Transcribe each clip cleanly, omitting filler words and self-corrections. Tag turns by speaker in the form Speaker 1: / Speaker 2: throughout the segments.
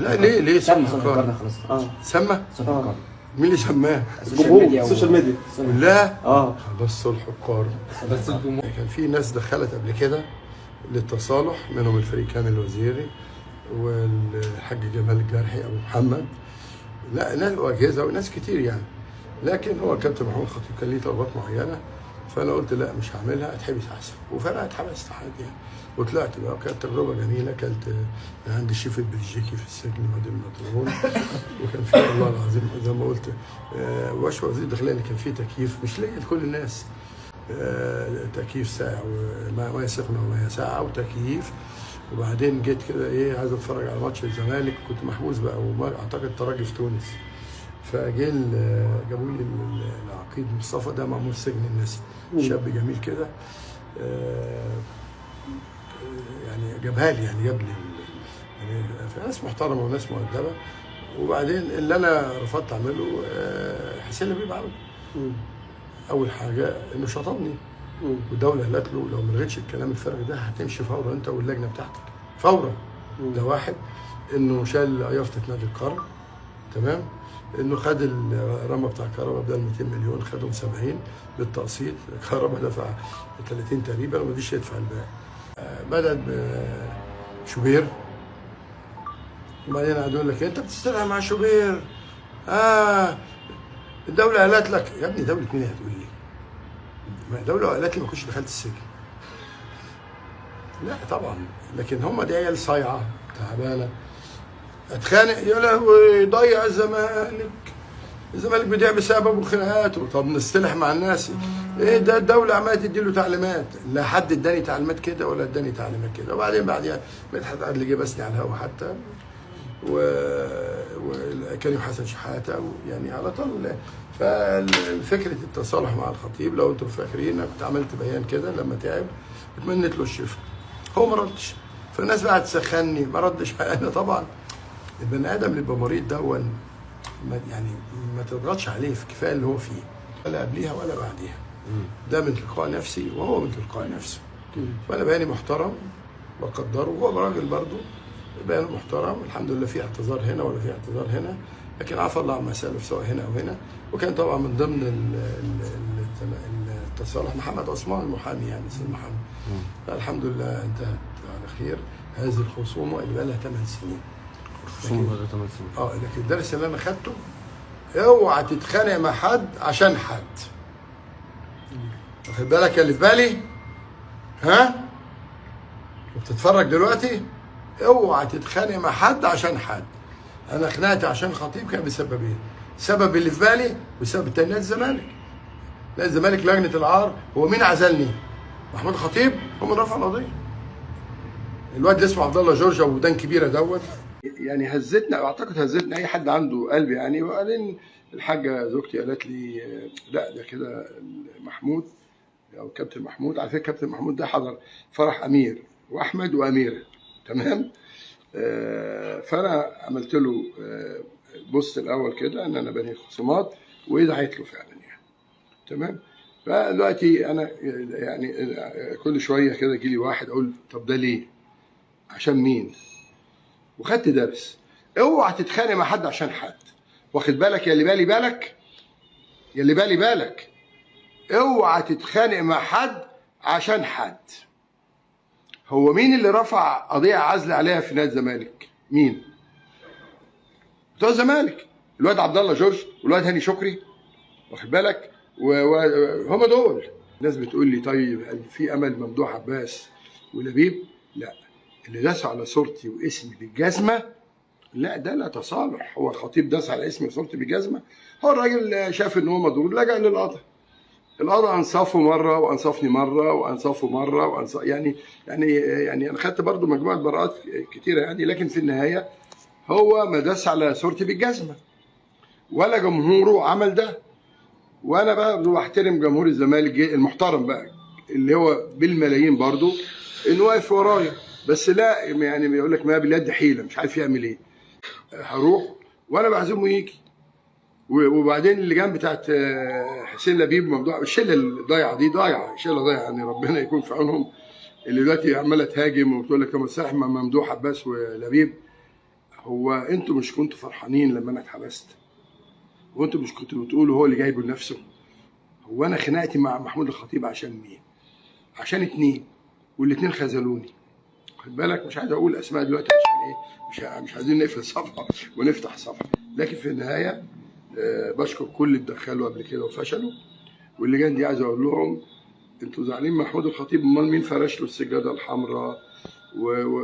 Speaker 1: لا ليه
Speaker 2: سمى صوت القرن خلاص.
Speaker 1: سمى؟
Speaker 2: صوت القرن.
Speaker 1: مين اللي سماه؟
Speaker 3: السوشيال ميديا.
Speaker 1: لا خلاص صلح القرن. بس كان في ناس دخلت قبل كده للتصالح، منهم الفريق كامل الوزيري والحاج جمال الجرحي ابو محمد، لا ناس واجهزه وناس كتير يعني. لكن هو الكابتن محمود خطيب كان ليه طلبات معينه، فانا قلت لا مش هعملها، اتحبس احسن، وفعلا اتحبست عادي يعني. وطلعت بقى، وكانت تجربه جميله. كانت عندي الشيف البلجيكي في السجن وادي النطرون، وكان في والله العظيم زي ما قلت واشوى وزير الداخليه ان كان في تكييف مش ليا لكل الناس، تكييف ساقع وميه سخنه وميه ساقعه وتكييف. وبعدين جيت كده ايه عايز اتفرج على ماتش الزمالك، كنت محبوس بقى واعتقد ترجي في تونس، جابوا لي العقيد مصطفى، ده مأمور سجن الناس، شاب جميل كده يعني جابها لي، يعني جاب لي يعني ناس محترمه وناس مؤدبه. وبعدين اللي انا رفضت اعمله حسين لبيب عمل اول حاجه انه شطبني، والدوله قالت له لو ما لغيتش الكلام الفارغ ده هتمشي فورا انت واللجنه بتاعتك فورا. ده واحد. انه شال يافطه نادي القرن، تمام، انه خد الرمى بتاع الكهرباء بدل 200 مليون خدهم 70 بالتقسيط، الكهرباء دفع 30 تقريبا وما رضيش يدفع الباقي. بدأت بشوبير، وبعدين قعدوا يقول لك انت بتستدعي مع شوبير، الدولة قالت لك. يا ابني دولة مين هتقول لي؟ ما الدولة قالت لي ما كنتش دخلت السجن. لا طبعا، لكن هم دي عيال صايعة تعبانة. اتخانق يا لهوي ضيع الزمالك بيضيع بسبب الخناقات. طب نصطلح مع الناس. ايه ده الدوله عماله تدي له تعليمات، لا حد اداني تعليمات كده ولا اداني تعليمات كده. وبعدين بعدها مدحت عدلي جه بسني على الهوا حتى، وكريم حسن شحاته، يعني على طول. ففكره التصالح مع الخطيب لو انتم فاكرين كنت عملت بيان كده لما تعب اتمنيت له الشفاء، هو ما ردش، فالناس بقى تسخني ما ردش. انا طبعا البني ادم اللي يبقى مريض دون يعني ما تضغطش عليه، في كفايه اللي هو فيه، ولا قبليها ولا بعديها. ده من تلقاء نفسي وهو من تلقاء نفسه. وانا بياني محترم بقدره، وهو راجل برضه بيانه محترم الحمد لله، في اعتذار هنا ولا في اعتذار هنا، لكن عفى الله عما سلف سواء هنا او هنا. وكان طبعا من ضمن التصالح محمد عثمان المحامي، يعني سيد محمد. فالحمد لله انتهت على خير هذه الخصومه اللي بقى لها 8 سنين. لكن الدرس اللي انا خدته، اوعى تتخانق مع حد عشان حد. واخد بالك اللي في بالي؟ وبتتفرج دلوقتي، اوعى تتخانق مع حد عشان حد. انا خناقتي عشان خطيب كان بسببين، سبب اللي في بالي وسبب التاني نادي الزمالك. نادي الزمالك لجنه العار، هو مين عزلني؟ محمود خطيب، هو من رفع القضيه. الواد اللي اسمه عبد الله جورج ابو ودان كبيره دوت، يعني هزتنا، اعتقد هزتنا اي حد عنده قلب يعني. وبعدين الحاجه زوجتي قالت لي لا ده كده محمود او كابتن محمود، على فكره كابتن محمود ده حضر فرح امير واحمد واميره، تمام. فانا عملت له بص الاول كده ان انا بني خصومات، ودعيت له فعلا يعني، تمام. فدلوقتي انا يعني كل شويه كده يجي لي واحد اقول طب ده ليه؟ عشان مين؟ وخدت درس، اوعى تتخانق مع حد عشان حد. واخد بالك يا اللي بالي بالك؟ يا اللي بالي بالك، اوعى تتخانق مع حد عشان حد. هو مين اللي رفع قضيه عزل عليها في نادي الزمالك؟ مين؟ بتوع الزمالك، الواد عبد الله جورج والواد هاني شكري، واخد بالك؟ وهم دول. الناس بتقول لي طيب في امل ممدوح عباس ولبيب؟ لا، اللي داس على صورتي واسمي بالجزمه، لا ده لا تصالح. هو الخطيب داس على اسمي وصورتي بالجزمه، هو الراجل شاف ان هو مضروب لجأ للقضاء. القضاء انصافه مره وانصفني مره وانصفه مره يعني انا خدت برضو مجموعه براءات كتيره يعني، لكن في النهايه هو ما داس على صورتي بالجزمه ولا جمهوره عمل ده. وانا بقى بحترم جمهور الزمالك المحترم بقى اللي هو بالملايين برضو انه واقف ورايا، بس لا يعني بيقول لك ما باليد حيله، مش عارف يعمل ايه. هروح وانا بعزمه يجي. وبعدين اللجان بتاعت حسين لبيب ممدوح، الشله الضايعه دي ضايعه، شله ضايعه يعني، ربنا يكون في عونهم. اللي دلوقتي عماله تهاجم وتقول لك طب صالح ممدوح عباس ولبيب، هو انتوا مش كنتوا فرحانين لما انا اتحبست؟ وانتوا مش كنتوا بتقولوا هو اللي جايبه لنفسه؟ هو انا خناقتي مع محمود الخطيب عشان مين؟ عشان اتنين، والاتنين خذلوني. خد بالك، مش عايز اقول اسماء دلوقتي عشان ايه، مش عايزين نقفل صفحه ونفتح صفحه، لكن في النهايه بشكر كل اللي اتدخلوا قبل كده وفشلوا. واللي جاي دي عايز اقول لهم انتوا زعلانين من محمود الخطيب، امال مين فرش له السجاده الحمراء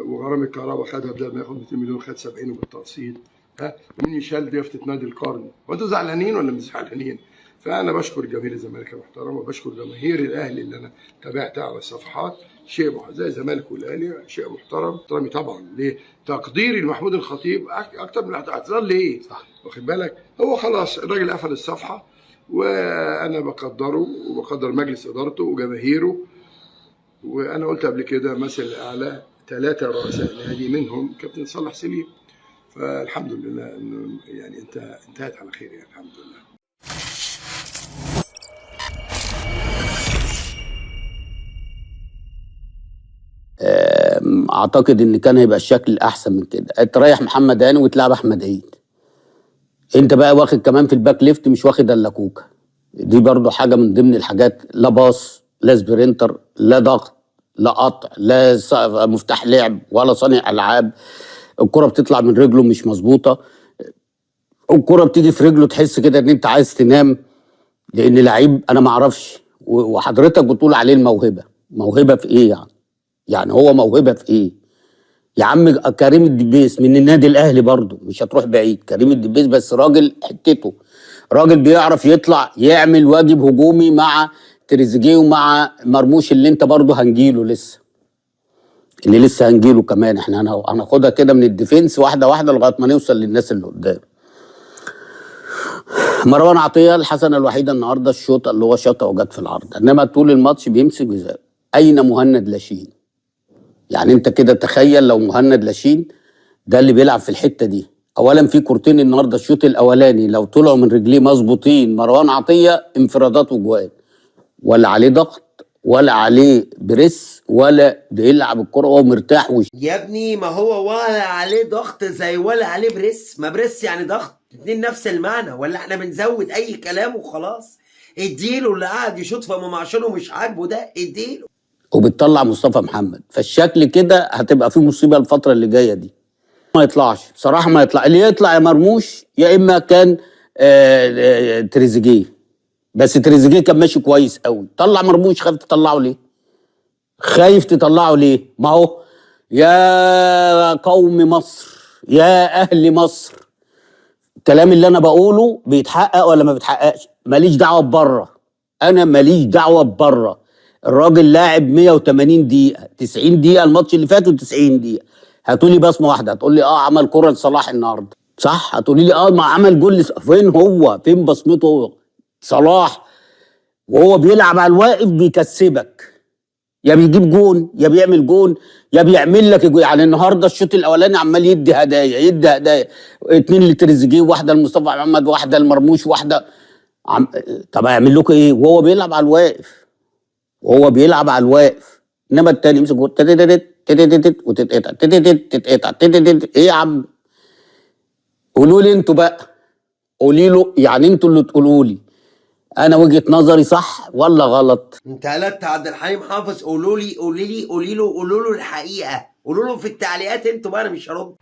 Speaker 1: وغرام الكهرباء خدها بدل ما ياخد 200 مليون خد 70 وبالتقسيط؟ ها، ومين يشال ضيافه نادي القرن؟ وانتوا زعلانين ولا مش زعلانين؟ فانا بشكر جماهير الزمالك المحترمه، وبشكر جماهير الاهلي اللي انا تابعتها على الصفحات. شيء زي الزمالك والاهلي شيء محترم احترامي طبعا لتقديري لمحمود الخطيب اكتر من الاعتذار ليه؟ صح، واخد بالك؟ هو خلاص الراجل قفل الصفحه، وانا بقدره وبقدر مجلس ادارته وجماهيره. وانا قلت قبل كده مثل الاعلى 3 رؤساء نادي منهم كابتن صالح سليم. فالحمد لله انه يعني انتهت على خير، يعني الحمد لله.
Speaker 2: اعتقد ان كان هيبقى الشكل احسن من كده، تريح محمد هاني وتلعب احمد عيد. انت بقى واخد كمان في الباك ليفت مش واخد الا كوكا، دي برضو حاجه من ضمن الحاجات. لا باص، لا سبرينتر، لا ضغط، لا قطع، لا مفتاح لعب ولا صانع العاب. الكره بتطلع من رجله مش مظبوطه، الكره بتيجي في رجله تحس كده ان انت عايز تنام، لان لعيب انا ما اعرفش. وحضرتك بتقول عليه الموهبه، موهبه في ايه يعني؟ يعني هو موهبه في ايه؟ يا عم كريم الدبيس من النادي الاهلي برضه، مش هتروح بعيد. كريم الدبيس بس راجل حتته، راجل بيعرف يطلع يعمل واجب هجومي مع تريزيجيه ومع مرموش اللي انت برضه هنجيله لسه هنجيله كمان. احنا هناخدها كده من الديفنس واحده واحده لغايه ما نوصل للناس اللي قدام. مروان عطيه الحسنه الوحيده النهارده الشوطه اللي هو شاطها وجت في العرض، انما طول الماتش بيمسك جزاء. اين مهند لاشين؟ يعني انت كده تخيل لو مهند لاشين ده اللي بيلعب في الحته دي. اولا في كورتين النهارده الشوط الاولاني لو طلعوا من رجليه مظبوطين مروان عطيه انفرادات وجوان، ولا عليه ضغط ولا عليه بريس ولا بيلعب الكره وهو مرتاح
Speaker 3: يا ابني ما هو ولا عليه ضغط زي ولا عليه بريس. ما بريس يعني ضغط، اتنين نفس المعنى. ولا احنا بنزود اي كلام وخلاص؟ اديله اللي قاعد يشوط في امام عاشور ومش عاجبه ده، اديله.
Speaker 2: وبتطلع مصطفى محمد، فالشكل كده هتبقى فيه مصيبه الفتره اللي جايه دي. ما يطلعش بصراحه، ما يطلع. اللي يطلع يا مرموش يا اما كان تريزيجيه، بس تريزيجيه كان ماشي كويس قوي. طلع مرموش، خايف تطلعه ليه؟ ما هو يا قوم مصر يا اهل مصر، الكلام اللي انا بقوله بيتحقق ولا ما بيتحققش؟ ماليش دعوه بره، انا ماليش دعوه بره. الراجل لاعب 180 دقيقه 90 دقيقه الماتش اللي فات و90 دقيقه. هتقولي بصمه واحده، هتقولي عمل كره لصلاح النهارده صح، هتقولي لي ما عمل جول. فين بصمته هو صلاح؟ وهو بيلعب على الواقف بيكسبك، يا بيجيب جون يا بيعمل جون يا بيعمل لك جون. يعني النهارده الشوط الاولاني عمال يدي هدايا 2 لتريزيجيه، واحده لمصطفى محمد، واحده لمرموش، واحده طب هيعمل لكم ايه وهو بيلعب على الواقف؟ انما التاني يمسك وتتقطع. ايه يا عم؟ قولوا لي انتوا بقى، قولي له يعني انتوا اللي تقولوا لي انا وجهة نظري صح ولا غلط.
Speaker 3: انت قلت عبد الحليم حافظ. قولوا له الحقيقه، قولوا له في التعليقات انتوا بقى، انا مش هرد.